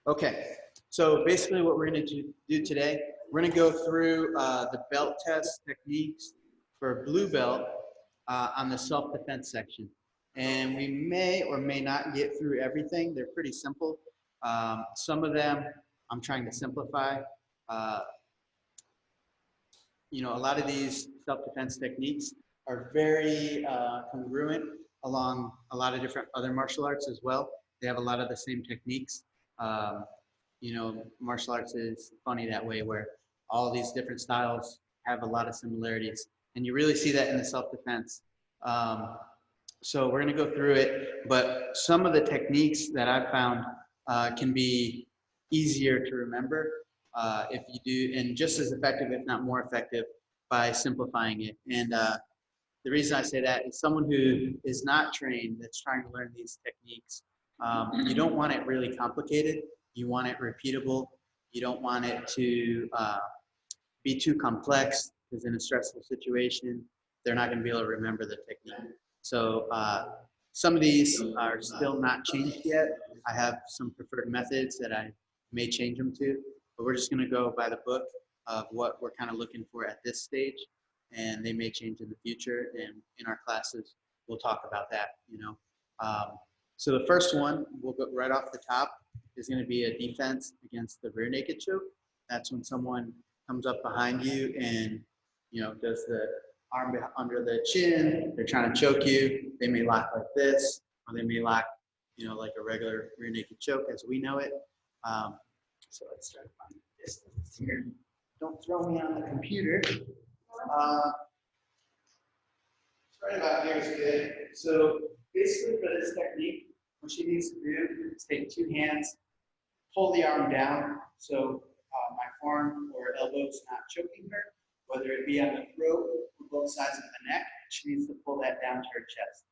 Okay, so basically what we're going to do today, we're going to go through the belt test techniques for blue belt on the self-defense section. And we may or may not get through everything. They're pretty simple. Some of them I'm trying to simplify. You know, a lot of these self-defense techniques are very congruent along a lot of different other martial arts as well. They have a lot of the same techniques. You know, martial arts is funny that way, where all these different styles have a lot of similarities. And you really see that in the self-defense. So we're going to go through it, but some of the techniques that I've found can be easier to remember if you do, and just as effective, if not more effective, by simplifying it. And the reason I say that is someone who is not trained, that's trying to learn these techniques, you don't want it really complicated. You want it repeatable. You don't want it to be too complex, because in a stressful situation, they're not going to be able to remember the technique. So some of these are still not changed yet. I have some preferred methods that I may change them to, but we're just going to go by the book of what we're kind of looking for at this stage, and they may change in the future. And in our classes, we'll talk about that. You know, so the first one, we'll go right off the top, is going to be a defense against the rear naked choke. That's when someone comes up behind you and, you know, does the arm under the chin. They're trying to choke you. They may lock like this, or they may lock, you know, like a regular rear naked choke as we know it. So let's try to find the distance here. Don't throw me on the computer. Right about here is good. So basically for this technique, what she needs to do is take two hands, pull the arm down, so my forearm or elbow is not choking her, whether it be on the throat or both sides of the neck. She needs to pull that down to her chest.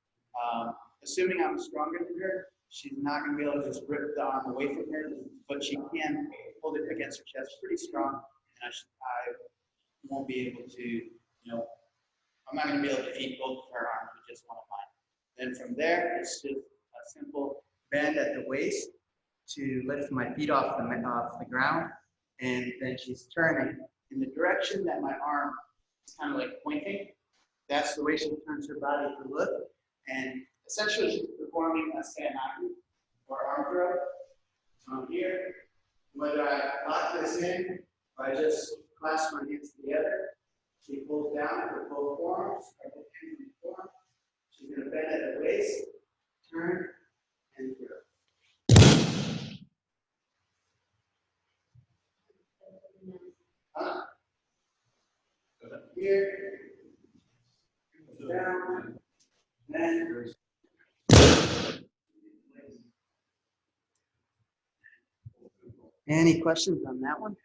Assuming I'm stronger than her, she's not going to be able to just rip the arm away from her, but she can hold it against her chest pretty strong, and I won't be able to, you know, I'm not going to be able to feed both of her arms with just one of mine. Then from there, it's just a simple bend at the waist to lift my feet off the ground, and then she's turning in the direction that my arm is kind of like pointing. That's the way she turns her body to look, and essentially she's performing a sanaki or arm throw. So I'm here. Whether I lock this in or I just clasp my hands together, she pulls down with both forearms, or both hands in the forearm. She's going to bend at the waist, turn, and throw. Up. Go up here. Down. Then. Any questions on that one?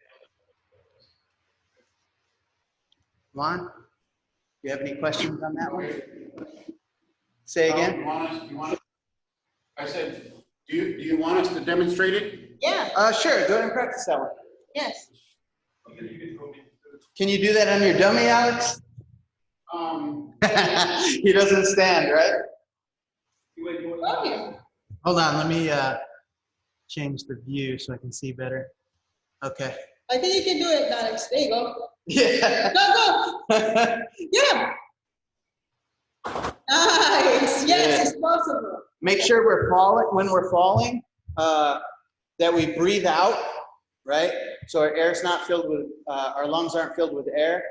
Juan, do you have any questions on that one? Say again. I said, do you want us to demonstrate it? Yeah. Sure. Go ahead and practice that one. Yes. Can you do that on your dummy, Alex? He doesn't stand, right? Okay. Hold on. Let me change the view so I can see better. Okay. I think you can do it, Alex. There you go. Yeah. Go, go. Yeah. Nice. Yes, it's possible. Make sure we're falling when we're falling. That we breathe out, right? So our air's not filled with, our lungs aren't filled with air.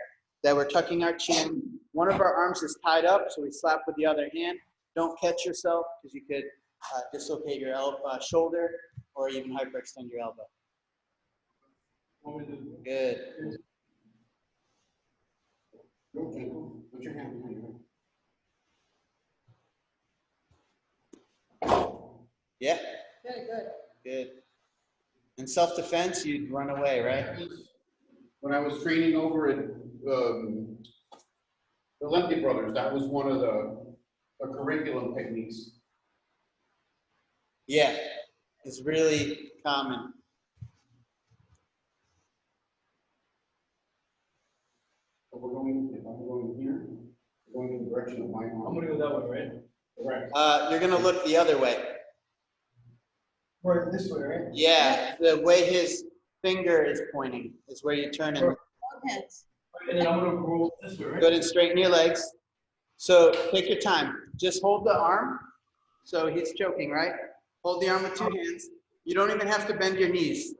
That we're tucking our chin. One of our arms is tied up, so we slap with the other hand. Don't catch yourself, because you could dislocate your shoulder or even hyperextend your elbow. Good. Put your hand behind you. Yeah. Very good. Good. In self-defense, you'd run away, right? When I was training over at the Lemke Brothers, that was one of the curriculum techniques. Yeah. It's really common. So we're going, if I'm going here, we're going in the direction of my arm. I'm gonna go that way, right? Right. You're going to look the other way. Right, this way, right? Yeah, the way his finger is pointing is where you turn and Both hands. And then I'm gonna roll this way, right? good and straighten your legs. So take your time. Just hold the arm. So he's choking, right? Hold the arm with two hands. You don't even have to bend your knees.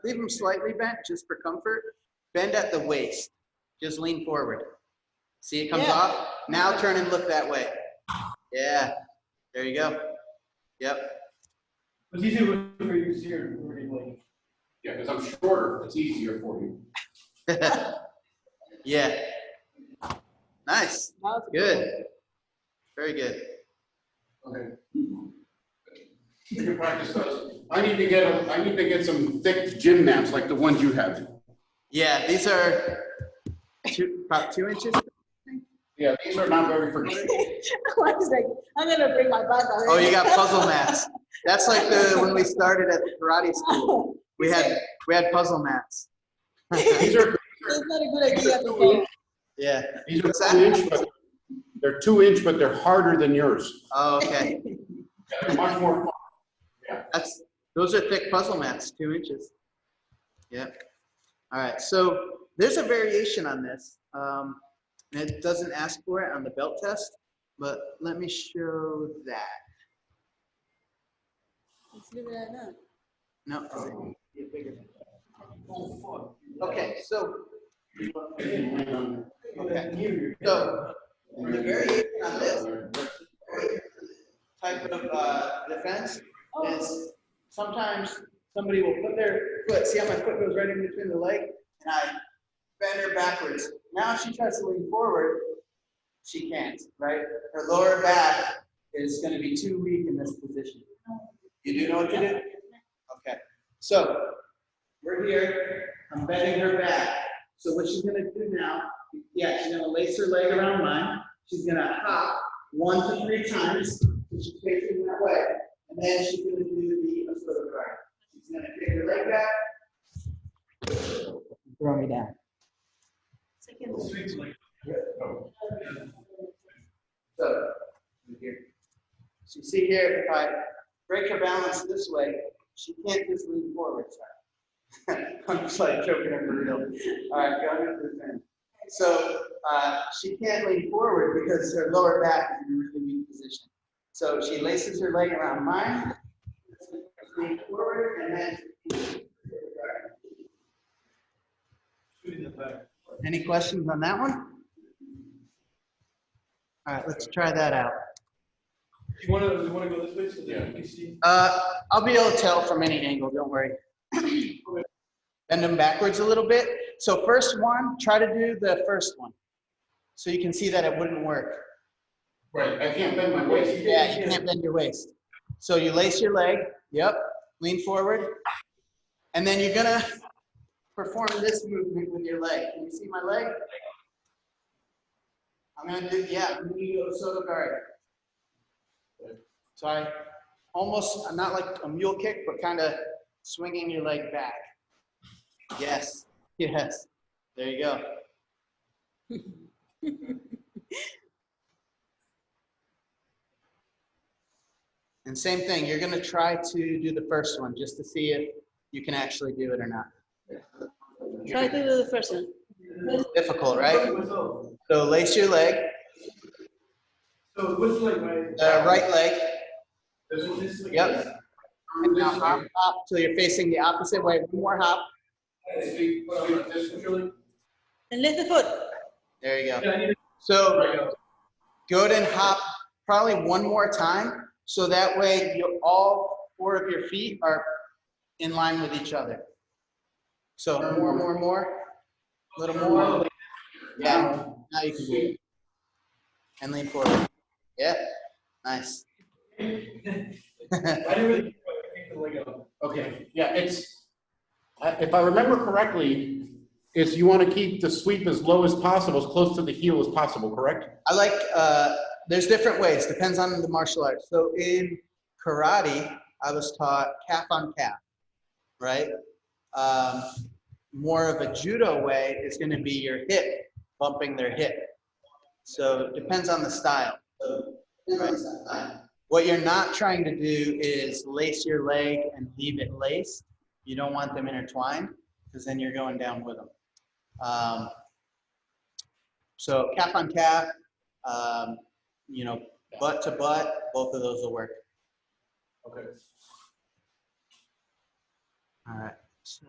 Leave them slightly bent just for comfort. Bend at the waist. Just lean forward. See, it comes off. Now turn and look that way. Yeah, there you go. Yep. It's easier for you to see her already, like. Yeah, because I'm shorter, it's easier for you. Yeah. Nice. Good. Very good. Okay. You can practice those. I need to get some thick gym mats like the ones you have. Yeah, these are about 2 inches. Yeah, these are not very forgiving. I was like, I'm gonna bring my bag already. Oh, you got puzzle mats. That's like when we started at the karate school. We had puzzle mats. These are It's not a good idea because Yeah. these are What's 2 that? inch, but they're 2 inch, but they're harder than yours. Oh, okay. They're much more fun. Those are thick puzzle mats, 2 inches. Yep. All right. So there's a variation on this. And it doesn't ask for it on the belt test, but let me show that. let's leave it at that. No. Get bigger. Okay. So. Okay. So the variation on this type of defense is sometimes somebody will put their foot, see how my foot goes right in between the leg, and I bend her backwards. Now if she tries to lean forward, she can't, right? Her lower back is going to be too weak in this position. You do know what to do? Okay. So we're here. I'm bending her back. So what she's going to do now, yeah, she's going to lace her leg around mine. She's going to hop 1 to 3 times. So she's facing that way. And then she's going to do the Asoto guard. She's going to take her leg back. Throw me down. So, here. So you see here, if I break her balance this way, she can't just lean forward. Sorry. I'm just like choking her for real. All right, go ahead to the thing. So she can't lean forward because her lower back is in a really weak position. So she laces her leg around mine, lean forward, and then. Any questions on that one? All right, let's try that out. You wanna go this way so that you can see? I'll be able to tell from any angle, don't worry. Bend them backwards a little bit. So first one, try to do the first one. So you can see that it wouldn't work. Right, I can't bend my waist. Yeah, you can't bend your waist. So you lace your leg, yep, lean forward. And then you're gonna perform this movement with your leg. Can you see my leg? I'm gonna do Asoto guard. So I'm not like a mule kick, but kind of swinging your leg back. Yes, yes, there you go. And same thing, you're gonna try to do the first one just to see if you can actually do it or not. Try to do the first one. Difficult, right? So lace your leg, So which leg, right? the right leg, This leg? yep. And now hop till you're facing the opposite way. One more hop. And lift the foot. There you go. Yeah, I need to. So go ahead and hop probably one more time. So that way all 4 of your feet are in line with each other. So more, a little more. Yeah, now you can do it. And lean forward. Yeah, nice. I didn't really take the leg out. Okay, yeah, if I remember correctly, you want to keep the sweep as low as possible, as close to the heel as possible, correct? I like, there's different ways, depends on the martial arts. So in karate, I was taught calf on calf, right? More of a judo way is going to be your hip, bumping their hip. So it depends on the style. Right? What you're not trying to do is lace your leg and leave it laced. You don't want them intertwined because then you're going down with them. So calf on calf, you know, butt to butt, both of those will work. Okay. All right, so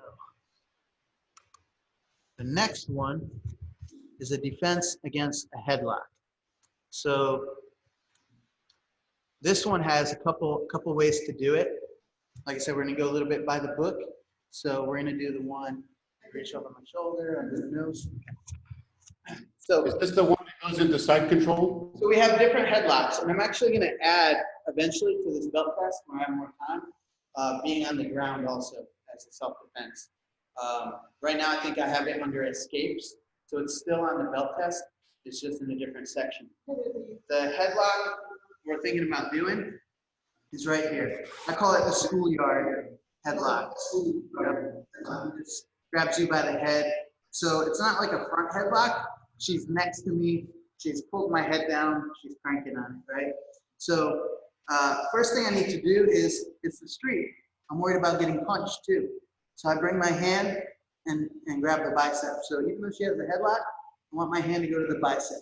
the next one is a defense against a headlock. So this one has a couple ways to do it. Like I said, we're gonna go a little bit by the book. So we're gonna do the one, reach over my shoulder, under the nose. So, Is this the one that goes into side control? so we have different headlocks, and I'm actually gonna add eventually to this belt test when I have more time, being on the ground also as a self-defense. Right now I think I have it under escapes, so it's still on the belt test, it's just in a different section. The headlock we're thinking about doing is right here. I call it the schoolyard headlock. Just grabs you by the head. So it's not like a front headlock. She's next to me. She's pulled my head down. She's cranking on it, right? So first thing I need to do is, it's the street. I'm worried about getting punched too. So I bring my hand and grab the bicep. So even though she has the headlock, I want my hand to go to the bicep,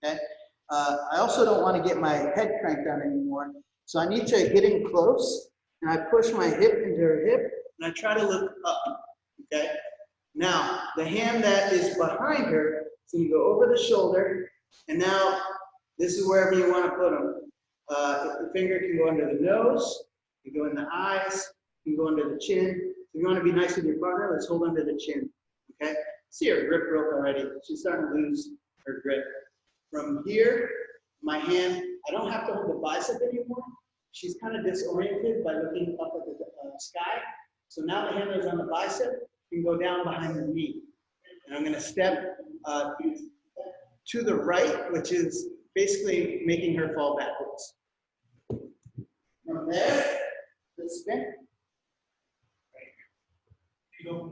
okay? I also don't want to get my head cranked on anymore. So I need to get in close, and I push my hip into her hip, and I try to look up, okay? Now, the hand that is behind her is going to go over the shoulder, and now this is wherever you want to put them. If the finger can go under the nose, you go in the eyes, you can go under the chin. If you want to be nice with your partner, let's hold under the chin, okay? See her grip broke already. She's starting to lose her grip. From here, my hand, I don't have to hold the bicep anymore. She's kind of disoriented by looking up at the sky. So now the hand is on the bicep, can go down behind the knee. And I'm going to step to the right, which is basically making her fall backwards. From there, let's spin.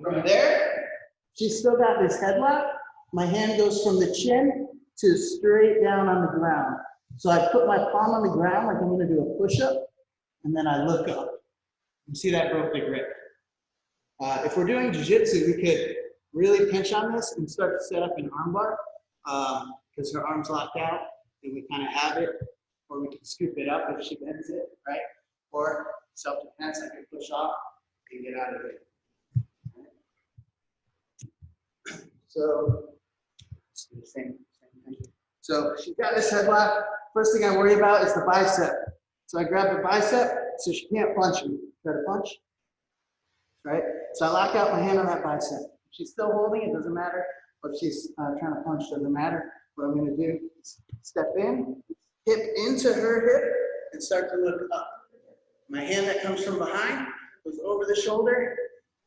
From there, she's still got this headlock. My hand goes from the chin to straight down on the ground. So I put my palm on the ground like I'm going to do a push-up, and then I look up. You see that broke the grip. If we're doing jiu-jitsu, we could really pinch on this and start to set up an armbar because her arm's locked out and we kind of have it, or we can scoop it up if she bends it, right? Or self-defense, I can push off and get out of it. So, let's do the same thing. So she's got this headlock. First thing I worry about is the bicep. So I grab the bicep so she can't punch me. Try to punch, right? So I lock out my hand on that bicep. If she's still holding, it doesn't matter. Or if she's trying to punch, doesn't matter. What I'm going to do is step in, hip into her hip, and start to look up. My hand that comes from behind goes over the shoulder,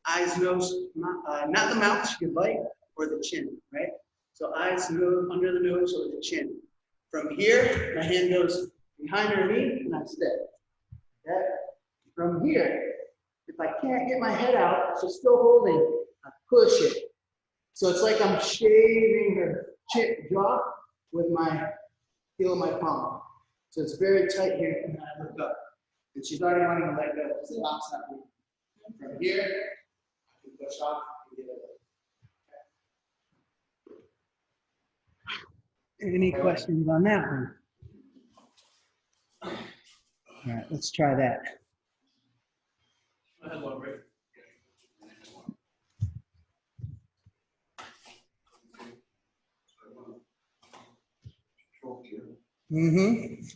eyes, nose, not the mouth, she could bite, or the chin, right? So eyes, nose, under the nose, or the chin. From here, my hand goes behind her knee, and I step. Okay? From here, if I can't get my head out, she's still holding, I push it. So it's like I'm shaving her jaw with my heel of my palm. So it's very tight here, and then I look up. And she's already wanting to let go. So locks not moving. From here, I can push off and get it. Any questions on that one? All right, let's try that.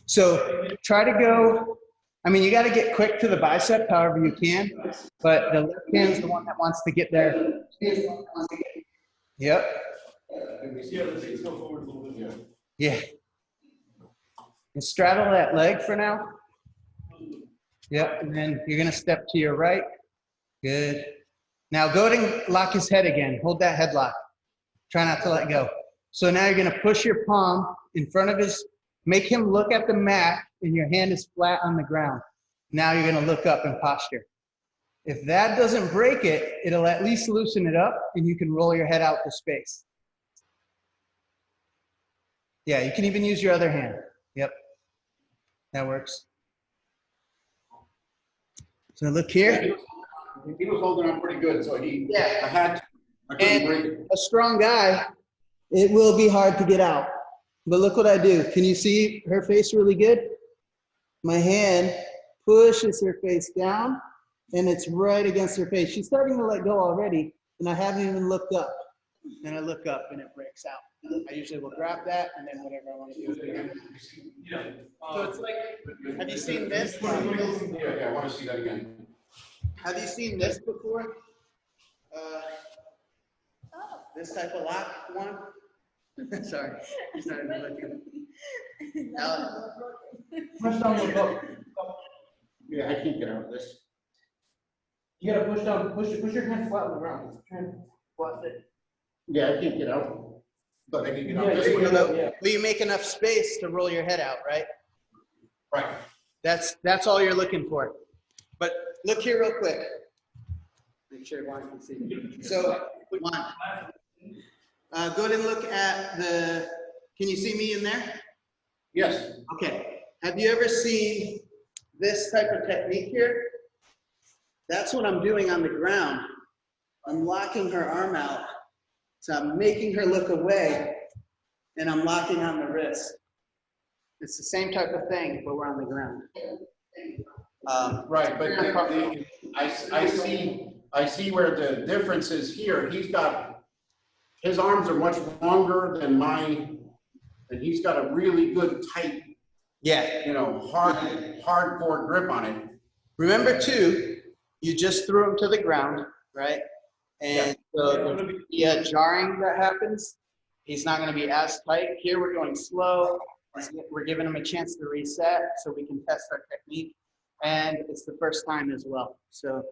So try to go, I mean, you got to get quick to the bicep however you can, but the left hand is the one that wants to get there. Yep. Let's go forward a little bit. Yeah. And straddle that leg for now. Yep, and then you're going to step to your right. Good. Now go and lock his head again. Hold that headlock. Try not to let go. So now you're going to push your palm in front of his, make him look at the mat, and your hand is flat on the ground. Now you're going to look up and posture. If that doesn't break it, it'll at least loosen it up, and you can roll your head out to space. Yeah, you can even use your other hand. Yep, that works. So look here. He was holding on pretty good, so I Yeah. had to. I couldn't break And it. a strong guy, it will be hard to get out. But look what I do. Can you see her face really good? My hand pushes her face down, and it's right against her face. She's starting to let go already, and I haven't even looked up. Then I look up, and it breaks out. I usually will grab that, and then whatever I want to do. Yeah. So it's like, have you seen this? Yeah, I want to see that again. Have you seen this before? This type of lock one? Sorry, he's not even looking. Push down the cup. Yeah, I can't get out of this. You gotta push down, push your hand flat on the ground. Flat it. Yeah, I can't get out. But I can get out Yeah, this there way. you go. Yeah. Will you make enough space to roll your head out, right? Right. That's all you're looking for. But look here real quick. Make sure everyone can see. So, Juan, go ahead and look at the, can you see me in there? Yes. Okay. Have you ever seen this type of technique here? That's what I'm doing on the ground. I'm locking her arm out. So I'm making her look away, and I'm locking on the wrist. It's the same type of thing, but we're on the ground. Right, but I see where the difference is here. His arms are much longer than mine, and he's got a really good tight, Yeah. hardcore grip on it. Remember too, you just threw him to the ground, right? And so the jarring that happens, he's not going to be as tight. Here we're going slow. We're giving him a chance to reset so we can test our technique. And it's the first time as well. So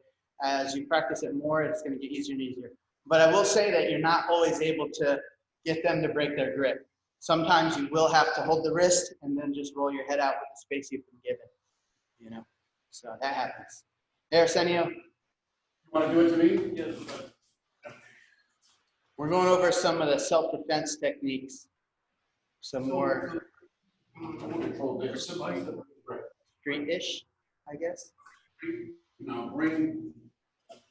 as you practice it more, it's going to get easier and easier. But I will say that you're not always able to get them to break their grip. Sometimes you will have to hold the wrist and then just roll your head out with the space you've been given, So that happens. Hey, Arsenio. You want to do it to me? Yes. We're going over some of the self-defense techniques. Some more Control this. street-ish, I guess. Now bring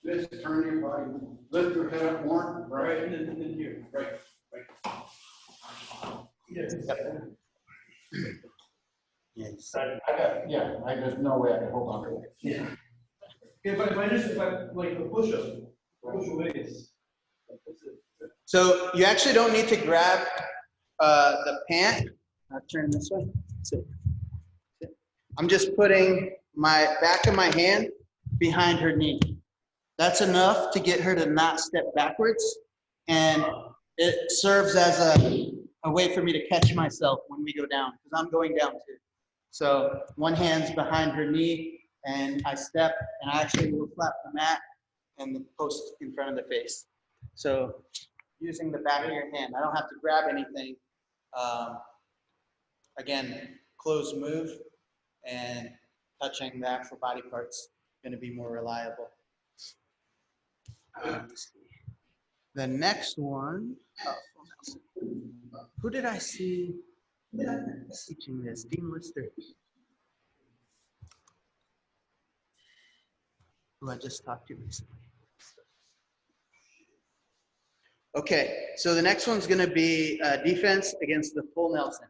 this, turn your body, lift your head up more. Right, and then here. Right. Yes. Yes. There's no way I can hold on to it. Yeah. If I like a push away is. So you actually don't need to grab the pant. I'll turn this way. That's it. I'm just putting my back of my hand behind her knee. That's enough to get her to not step backwards. And it serves as a way for me to catch myself when we go down, because I'm going down too. So one hand's behind her knee, and I step, and I actually will flap the mat and the post in front of the face. So using the back of your hand, I don't have to grab anything. Again, closed move and touching the actual body parts going to be more reliable. The next one, who did I see teaching this? Dean Lister. Who I just talked to recently. Okay, so the next one's going to be defense against the full Nelson.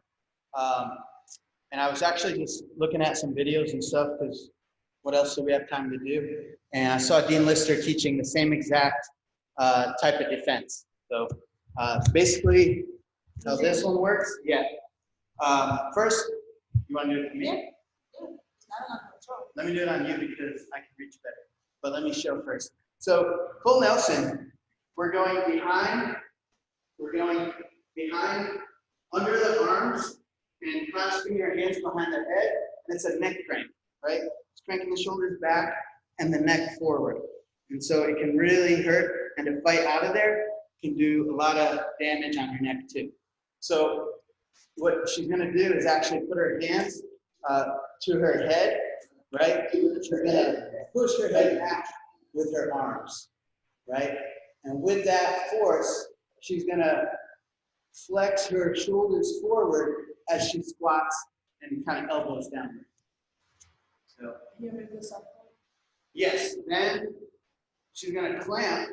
And I was actually just looking at some videos and stuff because what else do we have time to do? And I saw Dean Lister teaching the same exact type of defense. So basically, how this one works, first, you want to do it for me? Let me do it on you because I can reach better. But let me show first. So full Nelson, we're going behind, under the arms and clasping your hands behind the head, and it's a neck crank, right? It's cranking the shoulders back and the neck forward. And so it can really hurt, and to fight out of there can do a lot of damage on your neck too. So what she's gonna do is actually put her hands to her head, right? She's gonna push her head back with her arms, right? And with that force, she's gonna flex her shoulders forward as she squats and kind of elbows down. So, Yes, then she's gonna clamp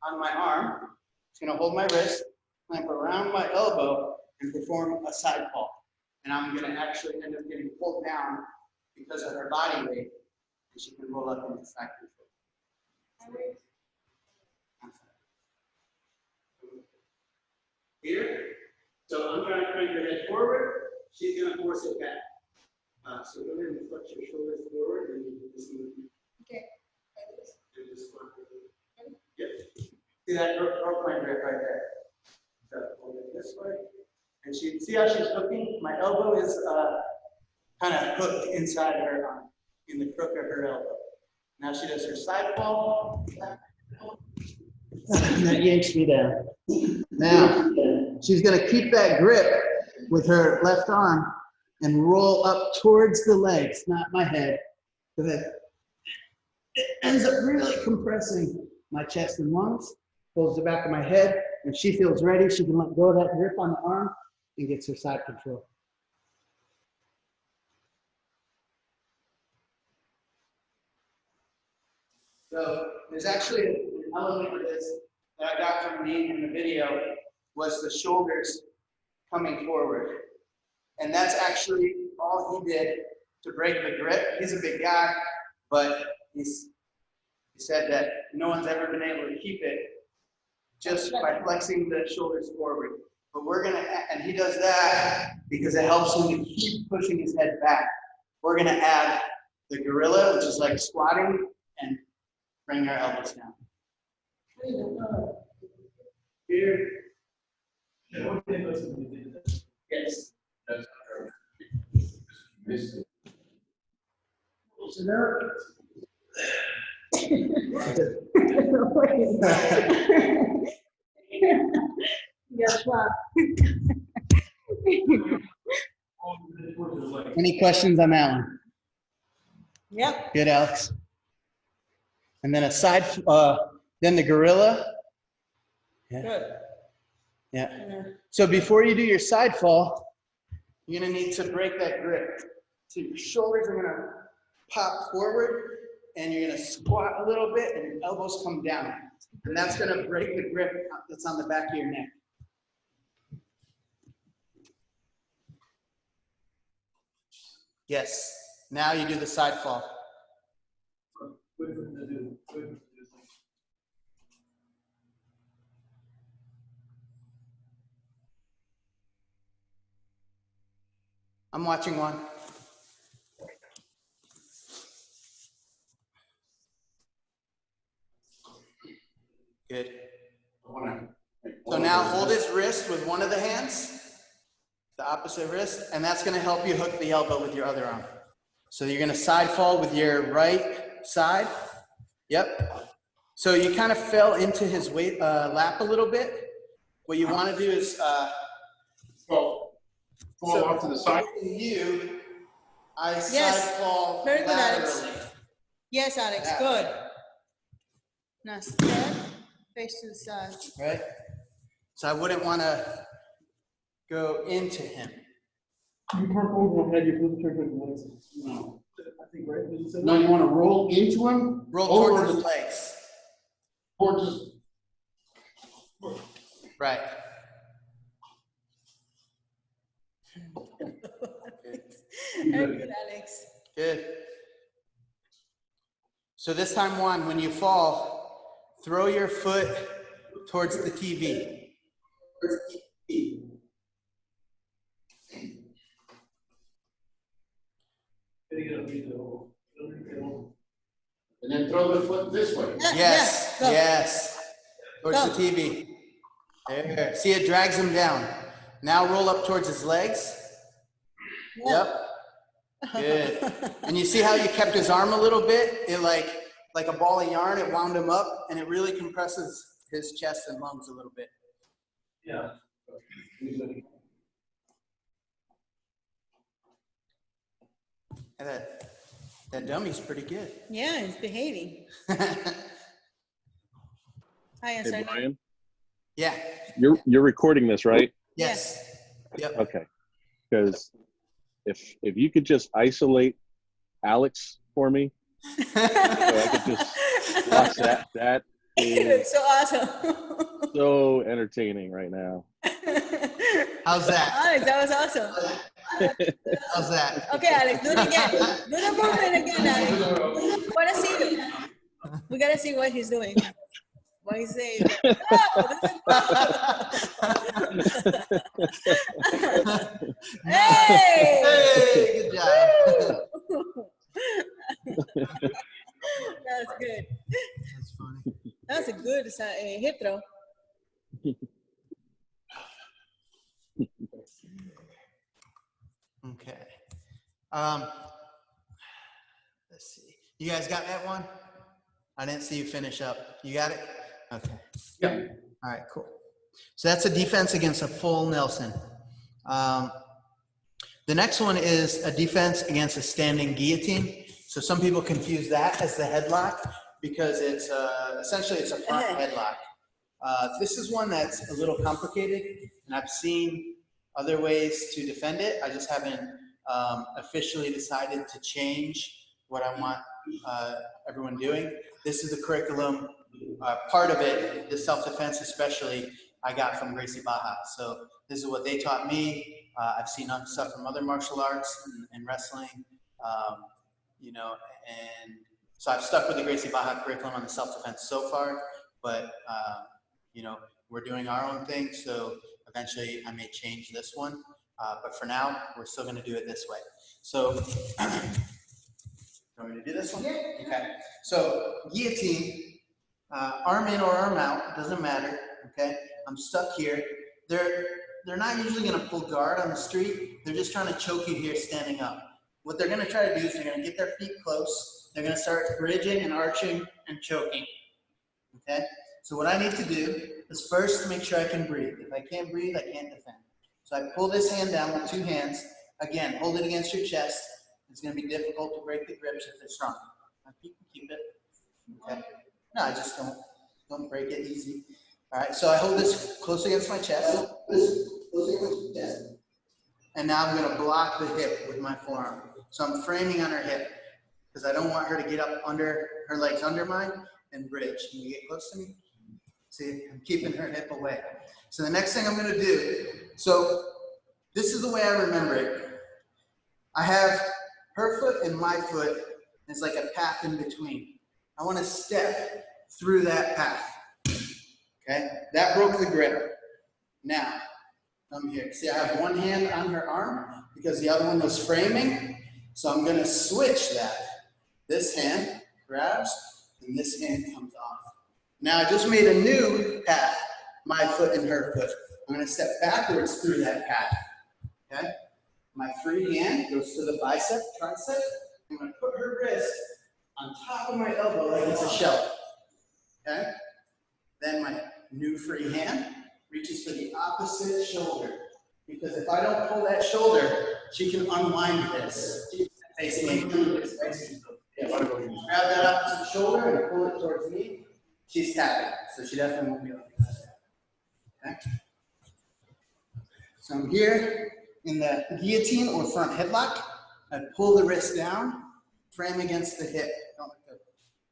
on my arm. She's gonna hold my wrist, clamp around my elbow, and perform a side fall. And I'm gonna actually end up getting pulled down because of her body weight, and she can roll up into side control. Here, so I'm gonna crank her head forward, she's gonna force it back. So go ahead and flex your shoulders forward and you just move. Okay. And just flex it. Yep. See that rope line grip right there. So hold it this way. And she, see how she's hooking? My elbow is kind of hooked inside her arm, in the crook of her elbow. Now she does her side fall. And that yanks me down. Now, she's going to keep that grip with her left arm and roll up towards the legs, not my head. So that it ends up really compressing my chest and lungs, pulls the back of my head. When she feels ready, she can let go of that grip on the arm and gets her side control. So there's actually an element of this that I got from Dean in the video was the shoulders coming forward. And that's actually all he did to break the grip. He's a big guy, but he said that no one's ever been able to keep it just by flexing the shoulders forward. But we're gonna, and he does that because it helps him to keep pushing his head back. We're gonna add the gorilla, which is like squatting, and bring our elbows down. Here. Yes. That's missed it. Yes, wow. Any questions on that one? Yep. Good, Alex. And then then the gorilla. Yeah. Good. Yeah. So before you do your side fall, you're gonna need to break that grip. So your shoulders are gonna pop forward and you're gonna squat a little bit and your elbows come down. And that's gonna break the grip that's on the back of your neck. Yes. Now you do the side fall. I'm watching one. Good. So now hold his wrist with one of the hands, the opposite wrist, and that's going to help you hook the elbow with your other arm. So you're going to side fall with your right side. Yep. So you kind of fell into his weight lap a little bit. What you want to do is Fall off to the side. I Yes. side fall Very good, Alex. laterally. Yes, Alex, Yeah. good. Now stand, face to the side. Right? So I wouldn't want to go into him. You can't hold one head, you put the trigger in the legs. No. I think, right? Did you say that? No, you want to roll into him? Roll Over towards his legs. Towards his, Right. Very good, Alex. Good. So this time, Juan, when you fall, throw your foot towards the TV. and then throw the foot this way. Yes, Yeah, go. yes. Towards Go. the TV. There. See, it drags him down. Now roll up towards his legs. Yep. Good. And you see how you kept his arm a little bit? It like a ball of yarn, it wound him up, and it really compresses his chest and lungs a little bit. Yeah. And that dummy's pretty good. Yeah, he's behaving. Hi, Hey, Anthony. Brian, Yeah. you're recording this, right? Yes. Yep. Okay. Because if you could just isolate Alex for me, So I could just watch that. That It is looks so awesome. so entertaining right now. How's that? Alex, that was awesome. How's that? Okay, Alex, do it again. Do the movement again, Alex. We wanna see it. We gotta see what he's doing. What he's saying. Hey! Hey, good job. That's good. That's funny. That's a good hip throw. Okay. Let's see. You guys got that one? I didn't see you finish up. You got it? Okay. Yeah. All right, cool. So that's a defense against a full Nelson. The next one is a defense against a standing guillotine. So some people confuse that as the headlock because it's essentially it's a front headlock. This is one that's a little complicated, and I've seen other ways to defend it. I just haven't officially decided to change what I want everyone doing. This is the curriculum. Part of it, the self-defense especially, I got from Gracie Baja. So this is what they taught me. I've seen stuff from other martial arts and wrestling, you know, and so I've stuck with the Gracie Baja curriculum on the self-defense so far, but, you know, we're doing our own thing, so eventually I may change this one, but for now, we're still going to do it this way. So, want me to do this one? Yeah. Okay. So, guillotine, arm in or arm out, doesn't matter, okay? I'm stuck here. They're not usually going to pull guard on the street. They're just trying to choke you here standing up. What they're going to try to do is they're going to get their feet close. They're going to start bridging and arching and choking, okay? So what I need to do is first make sure I can breathe. If I can't breathe, I can't defend. So I pull this hand down with two hands. Again, hold it against your chest. It's going to be difficult to break the grips if they're strong. You can keep it, okay? No, I just don't break it easy. All right, so I hold this close against my chest. And now I'm going to block the hip with my forearm. So I'm framing on her hip because I don't want her to get up under her legs under mine and bridge. Can you get close to me? See, I'm keeping her hip away. So the next thing I'm going to do, so this is the way I remember it. I have her foot and my foot. It's like a path in between. I want to step through that path. Okay, that broke the grip. Now, come here. See, I have one hand on her arm because the other one was framing. So I'm going to switch that. This hand grabs and this hand comes off. Now I just made a new path, my foot and her foot. I'm going to step backwards through that path. Okay, my free hand goes to the bicep, tricep. I'm going to put her wrist on top of my elbow like it's a shelf. Okay, then my new free hand reaches for the opposite shoulder. Because if I don't pull that shoulder, she can unwind this. Facing me. Grab that opposite shoulder and pull it towards me. She's tapping, so she definitely won't be able to do that. Okay? So I'm here in the guillotine or front headlock. I pull the wrist down, frame against the hip. Don't let go.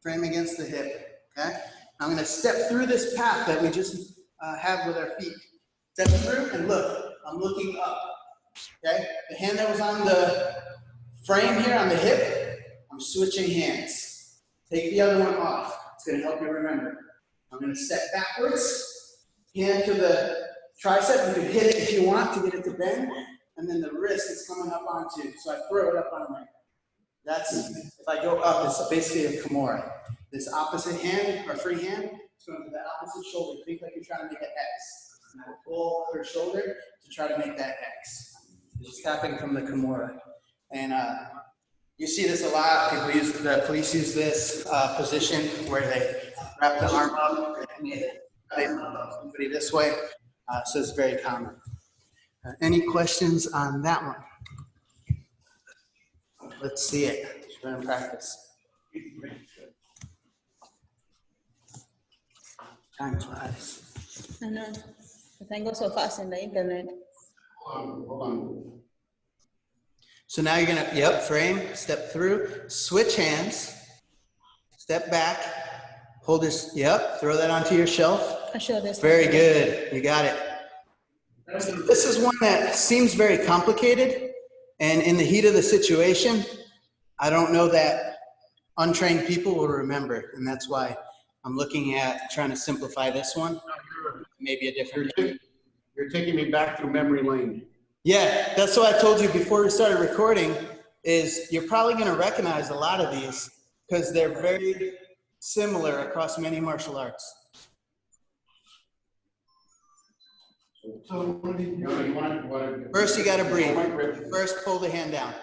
Frame against the hip. Okay? I'm going to step through this path that we just have with our feet. Step through and look. I'm looking up. Okay? The hand that was on the frame here on the hip, I'm switching hands. Take the other one off. It's going to help you remember. I'm going to step backwards. Hand to the tricep. You can hit it if you want to get it to bend. And then the wrist is coming up onto. So I throw it up on there. That's, if I go up, it's basically a Kimura. This opposite hand, or free hand, is going to the opposite shoulder. Think like you're trying to make an X. And I pull her shoulder to try to make that X. Just tapping from the Kimura. And you see this a lot. People use, the police use this position where they wrap the arm up and they somebody this way. So it's very common. Any questions on that one? Let's see it. Try and practice. Time flies. I know. The thing goes so fast in the internet. Hold on. So now you're gonna, frame, step through, switch hands. Step back. Hold this, yep, throw that onto your shelf. I show this. Very good, you got it. This is one that seems very complicated, and in the heat of the situation, I don't know that untrained people will remember, and that's why I'm looking at trying to simplify this one. Maybe a different. You're taking me back through memory lane. Yeah, that's what I told you before we started recording, is you're probably going to recognize a lot of these because they're very similar across many martial arts. So what do you? First, you got to breathe. First, pull the hand down.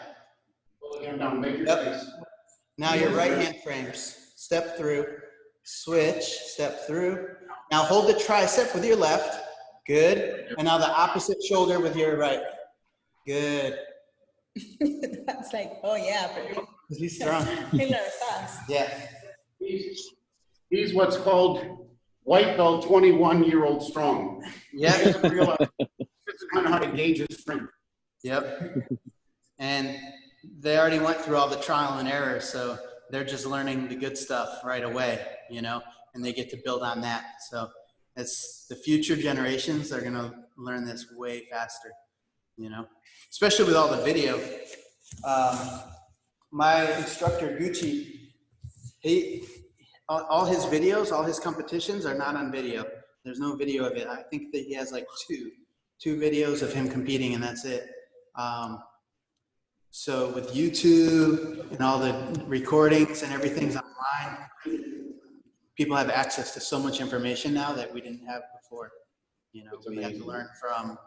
Pull the hand down, make your Yep. face. Now your right hand frames. Step through, switch, step through. Now hold the tricep with your left. Good. And now the opposite shoulder with your right. Good. That's like, oh yeah, but He's strong. he learned fast. Yeah. He's what's called white belt 21-year-old strong. He Yep. doesn't realize, he doesn't know how to gauge his strength. Yep. And they already went through all the trial and error, so they're just learning the good stuff right away, you know, and they get to build on that. So it's the future generations are going to learn this way faster, you know, especially with all the video. My instructor, Gucci, all his videos, all his competitions are not on video. There's no video of it. I think that he has like two videos of him competing, and that's it. So with YouTube and all the recordings and everything's online, people have access to so much information now that we didn't have before. You know, we had to learn from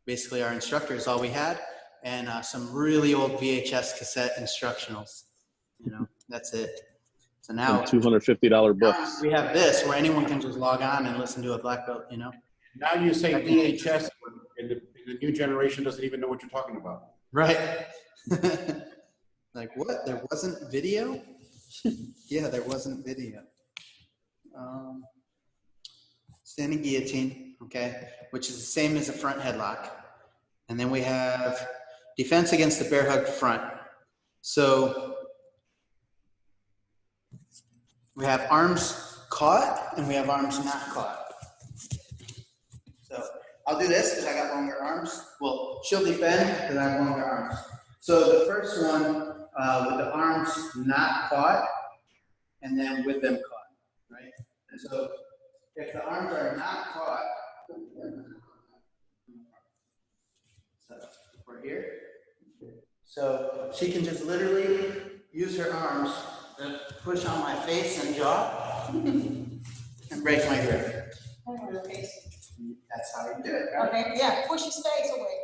basically our instructors, all we had, and some really old VHS cassette instructionals. You know, that's it. So now $250 books. we have this where anyone can just log on and listen to a black belt, you know? Now you say VHS, and the new generation doesn't even know what you're talking about. Right. Like what? There wasn't video? Yeah, there wasn't video. Standing guillotine, okay, which is the same as a front headlock. And then we have defense against the bear hug front. So we have arms caught and we have arms not caught. So I'll do this because I got longer arms. Well, she'll defend because I have longer arms. So the first one with the arms not caught and then with them caught, right? And so if the arms are not caught, so we're here. So she can just literally use her arms to push on my face and jaw and break my grip. That's how you do it, right? Okay, yeah, push his face away.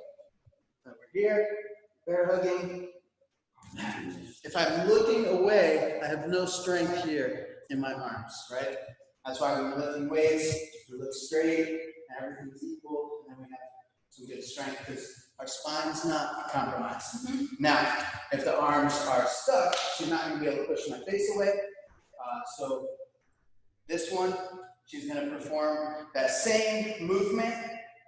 So we're here, bear hugging. If I'm looking away, I have no strength here in my arms, right? That's why when we're lifting weights, we look straight, and everything's equal, and then we have some good strength because our spine's not compromised. Mm-hmm. Now, if the arms are stuck, she's not going to be able to push my face away. So this one, she's going to perform that same movement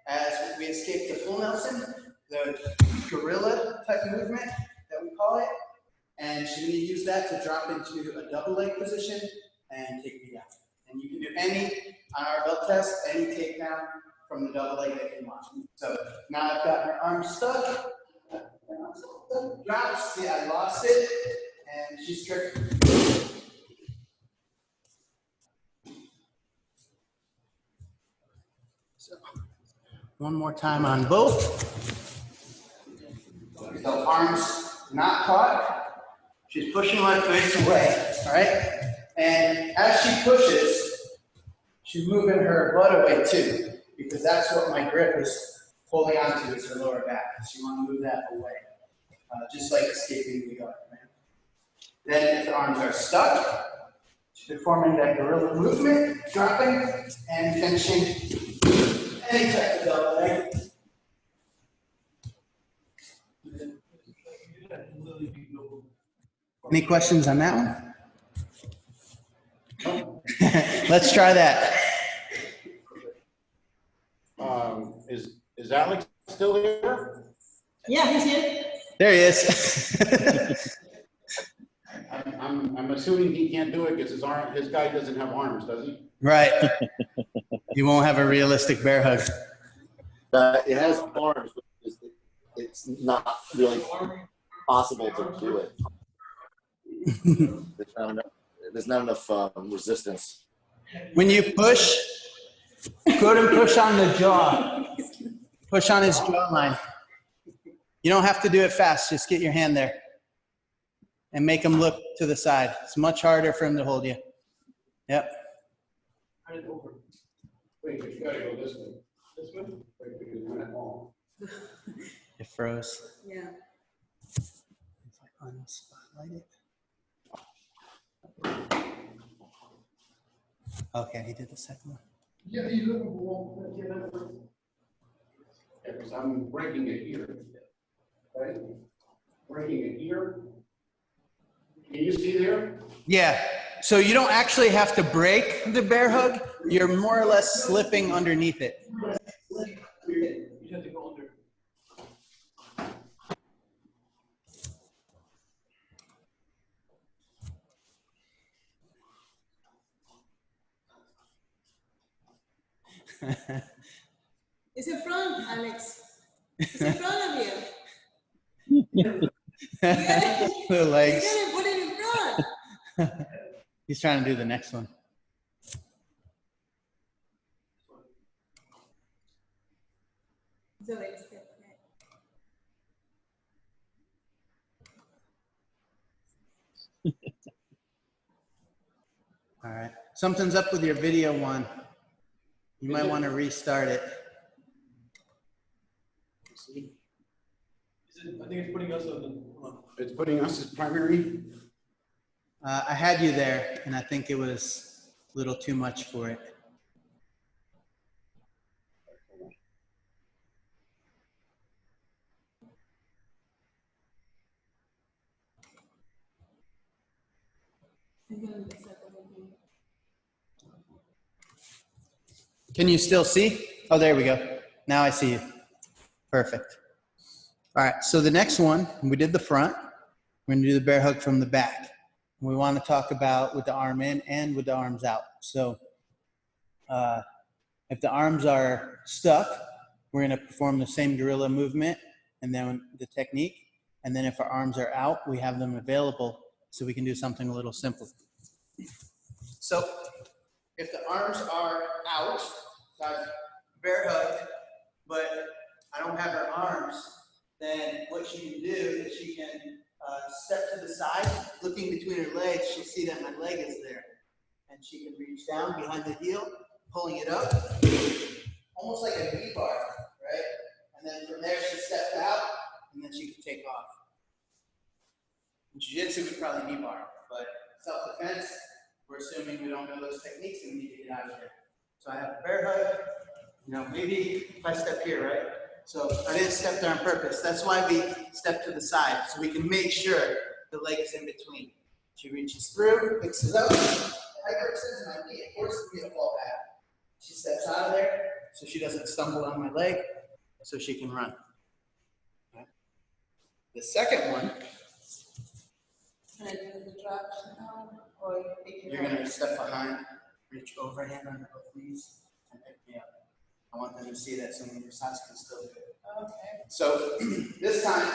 as we escaped the full Nelson, the gorilla type movement that we call it. And she's going to use that to drop into a double leg position and take me down. And you can do any, on our belt test, any takedown from the double leg that you want. So now I've got her arm stuck. Drops, see, I lost it, and she's tricked. So one more time on both. So arms not caught. She's pushing my face away, all right? And as she pushes, she's moving her butt away too, because that's what my grip is holding onto, is her lower back. So you want to move that away, just like escaping the guard, right? Then if the arms are stuck, she's performing that gorilla movement, dropping, and finishing any type of double leg. Any questions on that one? Let's try that. Is Alex still there? Yeah, he's here. There he is. I'm I'm assuming he can't do it because his guy doesn't have arms, does he? Right. You won't have a realistic bear hug. It has arms, but it's not really possible to do it. There's not enough resistance. When you push, go ahead and push on the jaw. Push on his jawline. You don't have to do it fast. Just get your hand there and make him look to the side. It's much harder for him to hold you. Yep. Wait, but you gotta go this way. This way? Wait, because you're not home. It froze. Yeah. If I unspotlight it. Okay, he did the second one. Yeah, you look wrong. Yeah, because I'm breaking it here. Right? Breaking it here. Can you see there? Yeah. So you don't actually have to break the bear hug. You're more or less slipping underneath it. You have to go under. It's in front, Alex. It's in front of you. The legs. You gotta put it in front. He's trying to do the next one. So wait a second. All right. Something's up with your video one. You might want to restart it. I think it's putting us on the, hold on. It's putting us as primary. I had you there, and I think it was a little too much for it. Can you still see? Oh, there we go. Now I see you. Perfect. All right, so the next one, we did the front. We're gonna do the bear hug from the back. We wanna talk about with the arm in and with the arms out. So if the arms are stuck, we're gonna perform the same gorilla movement and then the technique. And then if our arms are out, we have them available so we can do something a little simpler. So if the arms are out, so I've bear hugged, but I don't have her arms, then what she can do is she can step to the side, looking between her legs, she'll see that my leg is there. And she can reach down behind the heel, pulling it up, almost like a knee bar, right? And then from there she steps out, and then she can take off. In jiu-jitsu, we probably knee bar, but self-defense, we're assuming we don't know those techniques and we need to get out of here. So I have a bear hug, you know, maybe if I step here, right? So I didn't step there on purpose. That's why we step to the side, so we can make sure the leg is in between. She reaches through, picks it up, hyperextends my knee, it forces me to fall back. She steps out of there, so she doesn't stumble on my leg, so she can run. Okay. The second one, Can I do the drop now? Or you're gonna step behind, reach overhand on both knees, and pick me up. I want them to see that some of your sides can still do it. Okay. So this time,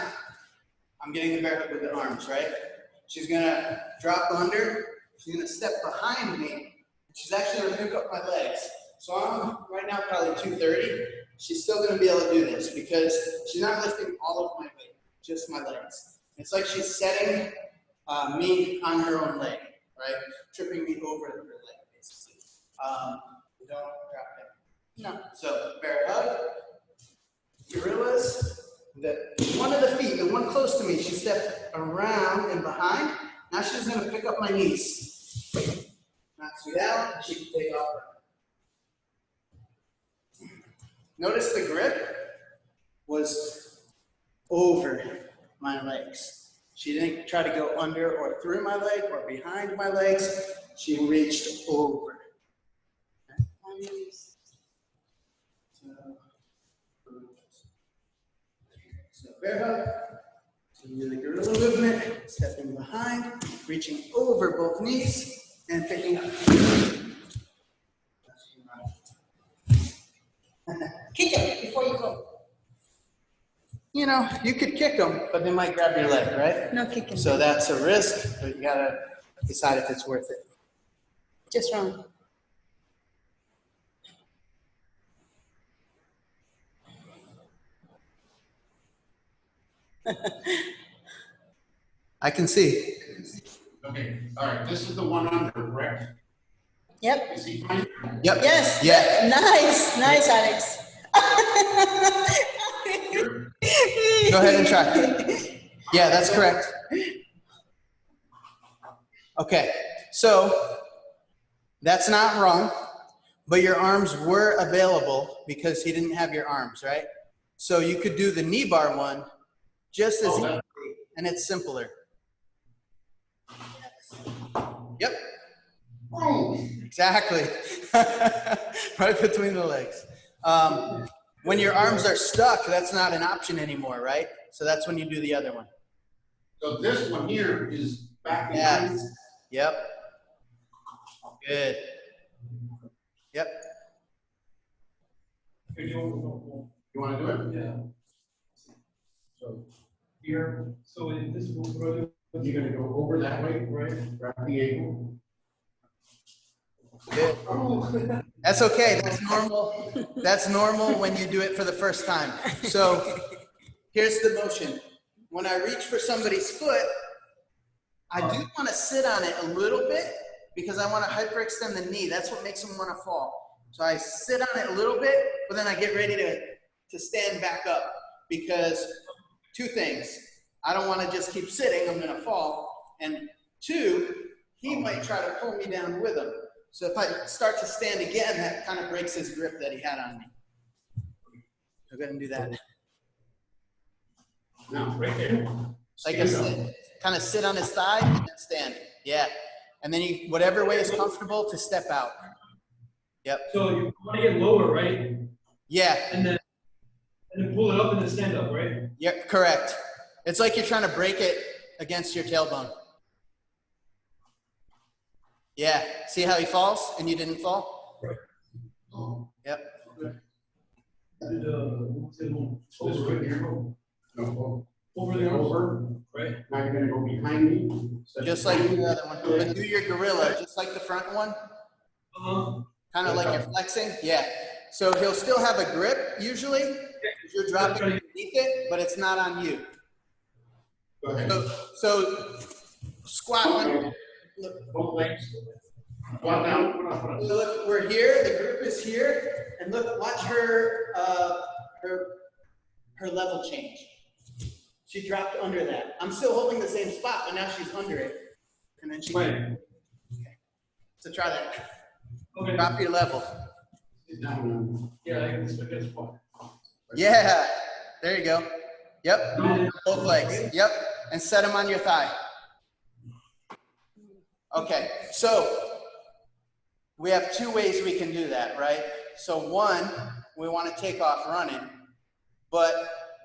I'm getting the bear hug with the arms, right? She's gonna drop under, she's gonna step behind me, and she's actually gonna pick up my legs. So I'm right now probably 230. She's still gonna be able to do this because she's not lifting all of my weight, just my legs. It's like she's setting me on her own leg, right? Tripping me over her leg, basically. Don't drop it. No. So bear hug, gorillas. One of the feet, the one close to me, she stepped around and behind. Now she's gonna pick up my knees. Knocks me down, and she can take off. Notice the grip was over my legs. She didn't try to go under or through my leg or behind my legs. She reached over. Okay. So bear hug. do the gorilla movement, stepping behind, reaching over both knees, and picking up. Kick him before you go. You know, you could kick them, but they might grab your leg, right? No kicking. So that's a risk, but you gotta decide if it's worth it. Just wrong. I can see. Okay, all right, this is the one under, correct? Yep. Is he fine? Yep. Yes. Yeah. Nice, Alex. Go ahead and try. Yeah, that's correct. Okay, so that's not wrong, but your arms were available because he didn't have your arms, right? So you could do the knee bar one just as easily, and it's simpler. Yep. Boom. Exactly. Right between the legs. When your arms are stuck, that's not an option anymore, right? So that's when you do the other one. So this one here is back Yeah. behind. Yep. Good. Yep. You want to do it? Yeah. So here, so in this move, brother, You're gonna go over that way, right? Grab the ankle. Good. That's okay. That's normal. That's normal when you do it for the first time. So here's the motion. When I reach for somebody's foot, I do want to sit on it a little bit because I want to hyperextend the knee. That's what makes them want to fall. So I sit on it a little bit, but then I get ready to stand back up because two things. I don't want to just keep sitting. I'm going to fall. And two, he might try to pull me down with him. So if I start to stand again, that kind of breaks his grip that he had on me. So go ahead and do that. Now, right there. Like I said, kind of sit on his thigh and then stand. Yeah. And then you, whatever way is comfortable to step out. Yep. so you want to get lower, right? Yeah. And then pull it up and then stand up, right? Yep. Correct. It's like you're trying to break it against your tailbone. Yeah. See how he falls and you didn't fall? Yep. And, This right here. No, over the arms, over. right? Now you're gonna go behind me. Just like the other one. But do your gorilla, just like the front one. Kind of like you're flexing. Yeah. So he'll still have a grip usually. You're dropping underneath it, but it's not on you. Go ahead. So squat. Both legs. Squat down. So look, we're here. The grip is here, and look, watch her her level change. She dropped under that. I'm still holding the same spot, but now she's under it, and then she. Right. Okay. So try that. Okay. Drop your level. Sit down. Yeah, I guess what? Yeah. There you go. Yep. Both legs. Yep. And set them on your thigh. Okay. So we have two ways we can do that, right? So one, we want to take off running, but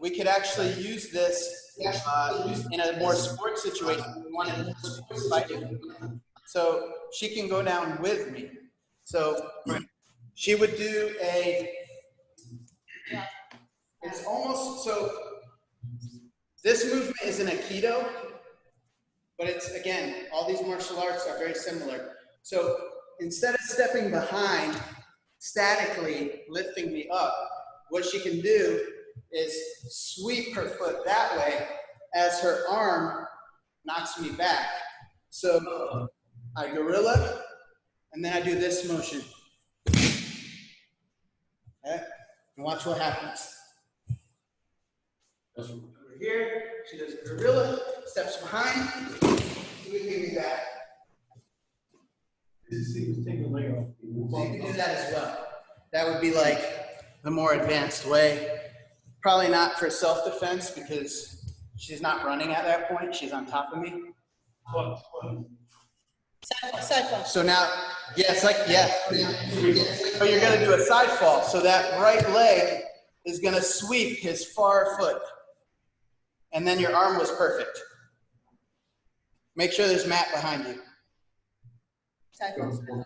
we could actually use this in a more sports situation. We want to sports fighting. So she can go down with me. So she would do it's almost, so this movement is an Aikido, but it's, again, all these martial arts are very similar. So instead of stepping behind, statically lifting me up, what she can do is sweep her foot that way as her arm knocks me back. So I gorilla, and then I do this motion. Okay? And watch what happens. Over here, she does a gorilla, steps behind, sweeping me back. So you can do that as well. That would be like the more advanced way. Probably not for self-defense because she's not running at that point. She's on top of me. Side fall. So now, yeah, it's like, yeah. So you're going to do a side fall. So that right leg is going to sweep his far foot. and then your arm was perfect. Make sure there's mat behind you. Side fold.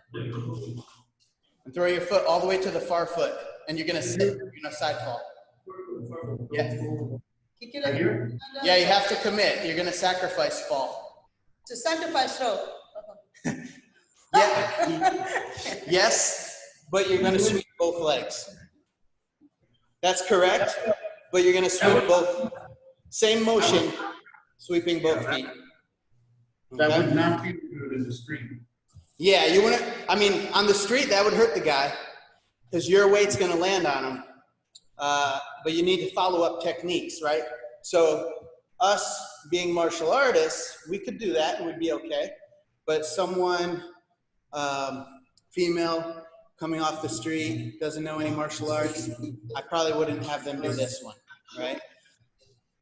And throw your foot all the way to the far foot. And you're gonna sit, you're gonna side fall. Yeah. Kick your leg. Yeah, you have to commit. You're gonna sacrifice fall. To sacrifice throw. Yeah. Yes, but you're gonna sweep both legs. That's correct, but you're gonna sweep both. Same motion, sweeping both feet. That Okay? would not be good in the street. Yeah, you wanna, I mean, on the street, that would hurt the guy because your weight's gonna land on him. But you need to follow up techniques, right? So us being martial artists, we could do that, it would be okay. But someone, female, coming off the street, doesn't know any martial arts, I probably wouldn't have them do this one, right?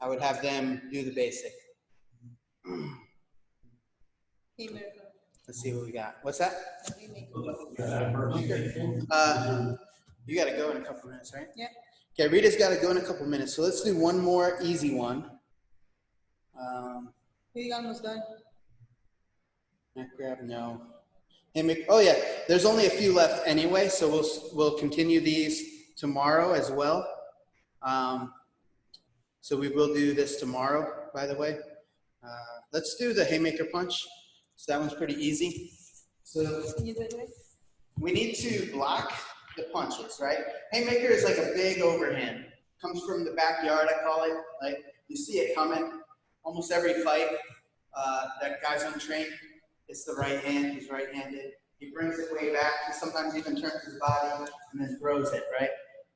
I would have them do the basic. Let's see what we got. What's that? You gotta go in a couple minutes, right? Yeah. Okay, Rita's gotta go in a couple minutes, so let's do one more easy one. We almost done. Neck grab, no. Oh yeah, there's only a few left anyway, so we'll continue these tomorrow as well. So we will do this tomorrow, by the way. Let's do the haymaker punch. So that one's pretty easy. So Can you do it, right? we need to block the punches, right? Haymaker is like a big overhand. Comes from the backyard, I call it. Like you see it coming. Almost every fight that guy's untrained, it's the right hand. He's right-handed. He brings it way back. He sometimes even turns his body and then throws it, right?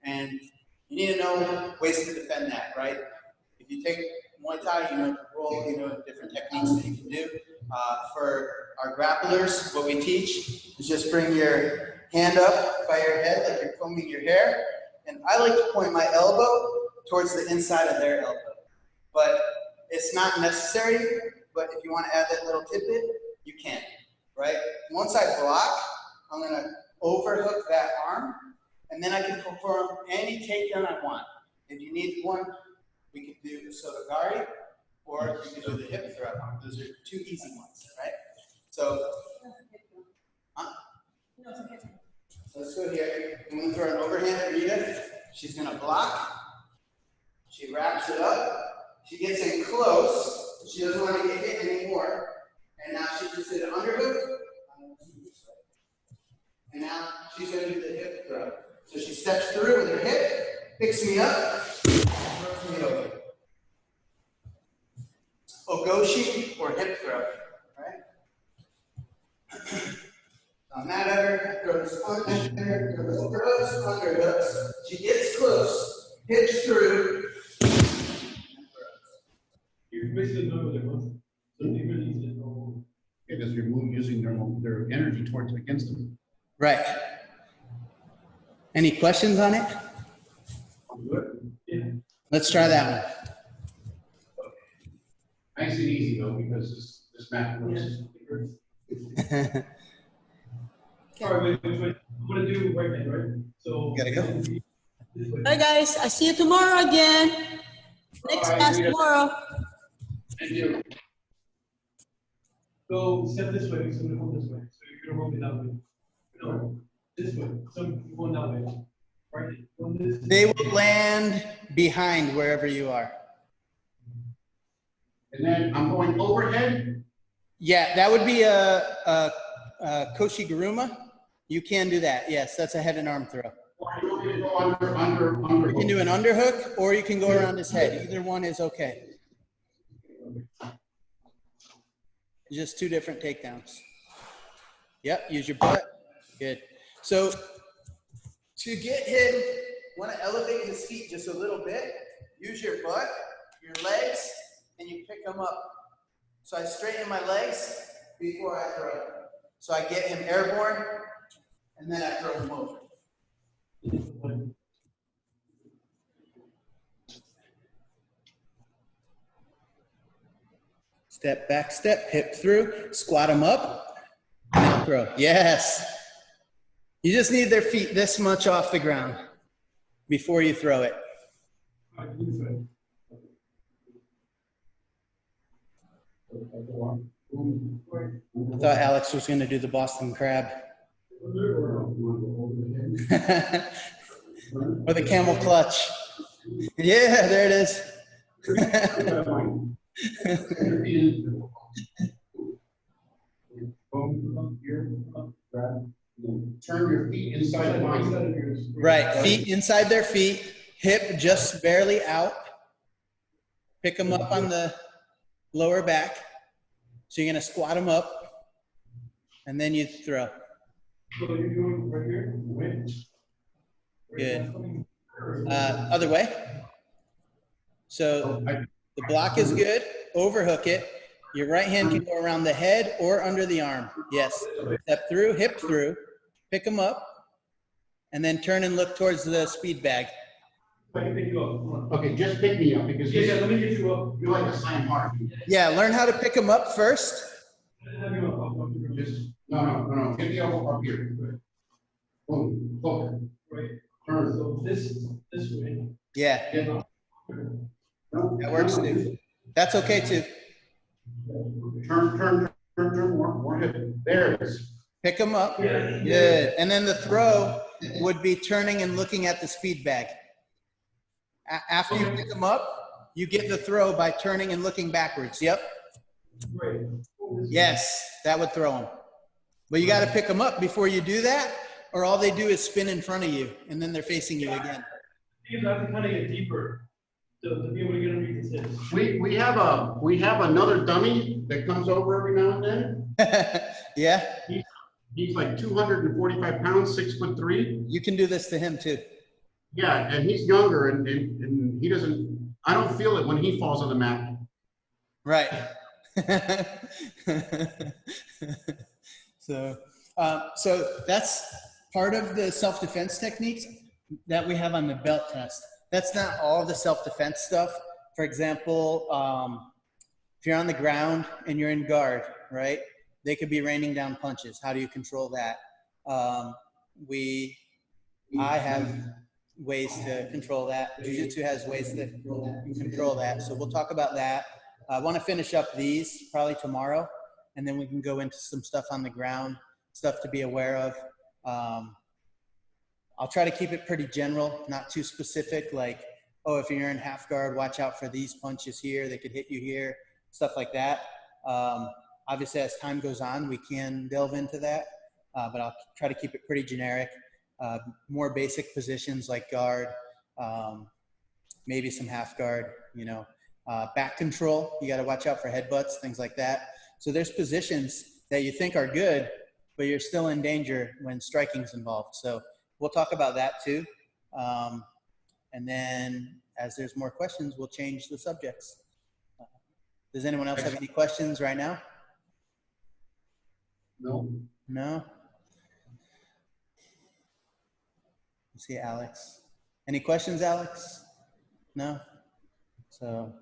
And you need to know ways to defend that, right? If you take Muay Thai, you know to roll, you know different techniques that you can do. For our grapplers, what we teach is just bring your hand up by your head like you're combing your hair. And I like to point my elbow towards the inside of their elbow. But it's not necessary, but if you want to add that little tidbit, you can, right? Once I block, I'm going to overhook that arm, and then I can perform any takedown I want. If you need one, we could do the Sotogari, or you could do the hip throw. Those are two easy ones, right? So, let's go here. I'm going to throw an overhand at Rita. She's going to block. She wraps it up. She gets in close. She doesn't want to get hit anymore. And now she just did an underhook. And now she's going to do the hip throw. So she steps through with her hip, picks me up, throws me over. Ogoshi or hip throw, right? On that other, goes under, goes overhooks, underhooks. She gets close, hits through. You basically know the most. So you really need to know. Because you're using their energy towards against them. Right. Any questions on it? Yeah. Let's try that Nice and easy though, because this mat works. one. All right, wait. I'm gonna do right hand, right? So. Gotta go. This way. Bye guys, I see you tomorrow again. Next Bye, class Rita. tomorrow. Thank you. Go step this way, so we hold this way. So you're gonna roll me that way. No, this way. So you're going that way. Right? Go this. They will land behind wherever you are. And then I'm going overhead. Yeah, that would be a Koshiguruma. You can do that. Yes, that's a head and arm throw. Or you want me to go under. You can do an underhook or you can go around his head. Either one is okay. Just two different takedowns. Yep, use your butt. Good. So to get him, want to elevate his feet just a little bit, use your butt, your legs, and you pick them up. So I straighten my legs before I throw. So I get him airborne, and then I throw him over. Step back, step, hip through, squat them up, and then throw. Yes. You just need their feet this much off the ground before you throw it. All right, this way. I thought Alex was going to do the Boston Crab. Or the camel clutch. Yeah, there it is. Turn your feet inside of mine. Right, feet inside their feet, hip just barely out. Pick them up on the lower back. So you're going to squat them up, and then you throw. So you're doing right here? Wait. Good. Other way. So the block is good. Overhook it. Your right hand can go around the head or under the arm. Yes. Step through, hip through, pick them up, and then turn and look towards the speed bag. I can pick you up. Come on. Okay, just pick me up because Yeah, let me get you up. you're like a slam hard. Yeah, learn how to pick them up first. Have you up. Just, no. Get the elbow up here. Boom, hook. Right. Turn. So this way. Yeah, Yeah. that works too. That's okay too. Turn more hip. There it is. Pick them up. Yeah. Good. And then the throw would be turning and looking at the speed bag. After you pick them up, you get the throw by turning and looking backwards. Yep. Right. Yes, that would throw them. But you got to pick them up before you do that, or all they do is spin in front of you, and then they're facing you again. You have to kind of get deeper to be able to get underneath his hips. We have another dummy that comes over every now and then. Yeah, He's like 245 pounds, 6'3". you can do this to him too. Yeah, and he's younger and he doesn't, I don't feel it when he falls on the mat. Right. So that's part of the self-defense techniques that we have on the belt test. That's not all the self-defense stuff. For example, if you're on the ground and you're in guard, right? They could be raining down punches. How do you control that? I have ways to control that. Jiu-Jitsu has ways to control that. So we'll talk about that. I want to finish up these probably tomorrow, and then we can go into some stuff on the ground, stuff to be aware of. I'll try to keep it pretty general, not too specific, like, oh, if you're in half guard, watch out for these punches here. They could hit you here, stuff like that. Obviously, as time goes on, we can delve into that, but I'll try to keep it pretty generic. More basic positions like guard, maybe some half guard, you know, back control. You got to watch out for headbutts, things like that. So there's positions that you think are good, but you're still in danger when striking's involved. So we'll talk about that too. And then as there's more questions, we'll change the subjects. Does anyone else have any questions right now? No. No? Let's see, Alex. Any questions, Alex? No? So,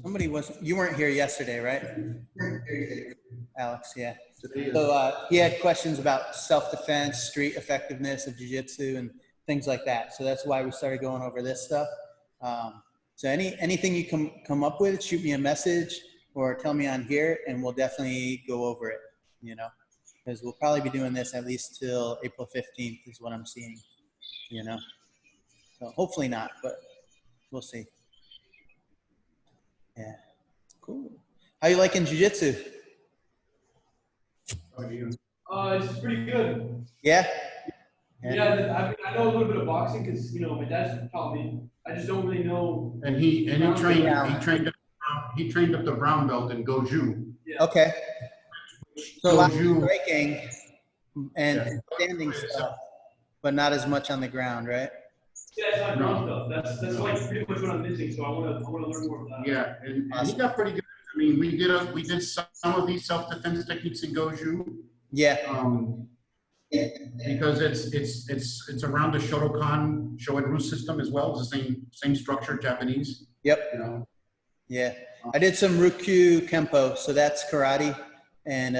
somebody you weren't here yesterday, right? Alex, yeah. So he had questions about self-defense, street effectiveness of jiu-jitsu and things like that. So that's why we started going over this stuff. So anything you come up with, shoot me a message or tell me on here and we'll definitely go over it, you know, because we'll probably be doing this at least till April 15th is what I'm seeing, you know. So hopefully not, but we'll see. Yeah, cool. How you liking jiu-jitsu? It's pretty good. Yeah? Yeah, I know a little bit of boxing because, you know, my dad's taught me. I just don't really know. And he trained up the brown belt in Goju. Yeah. Okay. So a lot of Goju. striking and standing stuff, but not as much on the ground, right? Yeah, it's not ground stuff. That's like pretty much what I'm missing. So I want to learn more of that. Yeah, and he got pretty good. I mean, we did some of these self-defense techniques in Goju. Yeah. Because it's around the Shotokan Shoin-Ryu system as well. It's the same structure, Japanese. Yep. You know. Yeah. I did some Rukyu Kempo, so that's karate, and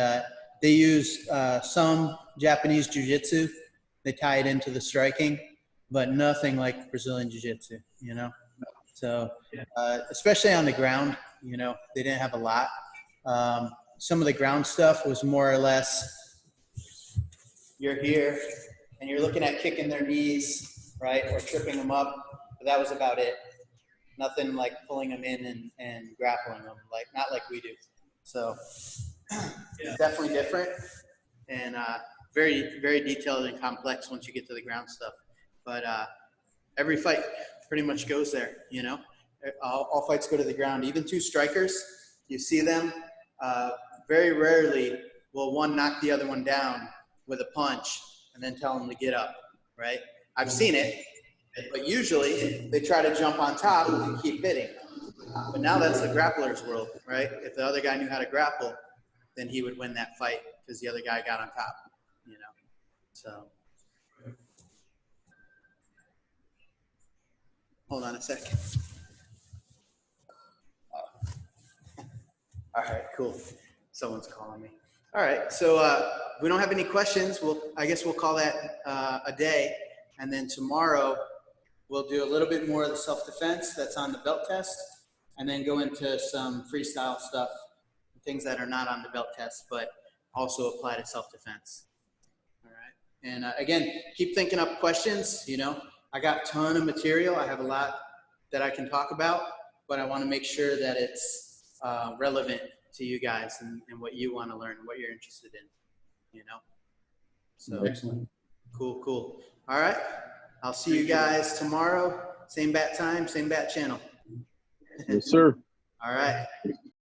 they use some Japanese jiu-jitsu. They tie it into the striking, but nothing like Brazilian jiu-jitsu, you know. So, especially on the ground, you know, they didn't have a lot. Some of the ground stuff was more or less, you're here and you're looking at kicking their knees, right, or tripping them up, but that was about it. Nothing like pulling them in and grappling them, like not like we do. So it's definitely different and very, very detailed and complex once you get to the ground stuff. But every fight pretty much goes there, you know. All fights go to the ground. Even two strikers, you see them, very rarely will one knock the other one down with a punch and then tell them to get up, right? I've seen it, but usually they try to jump on top and keep hitting. But now that's the grappler's world, right? If the other guy knew how to grapple, then he would win that fight because the other guy got on top, you know. So, hold on a second. All right, cool. Someone's calling me. All right, so we don't have any questions. I guess we'll call that a day. And then tomorrow, we'll do a little bit more of the self-defense that's on the belt test, and then go into some freestyle stuff, things that are not on the belt test, but also apply to self-defense. All right. And again, keep thinking up questions. You know, I got a ton of material. I have a lot that I can talk about, but I want to make sure that it's relevant to you guys and what you want to learn and what you're interested in, you know? So Excellent. Cool. All right. I'll see you guys tomorrow. Same bat time, same bat channel. Yes, sir. All right.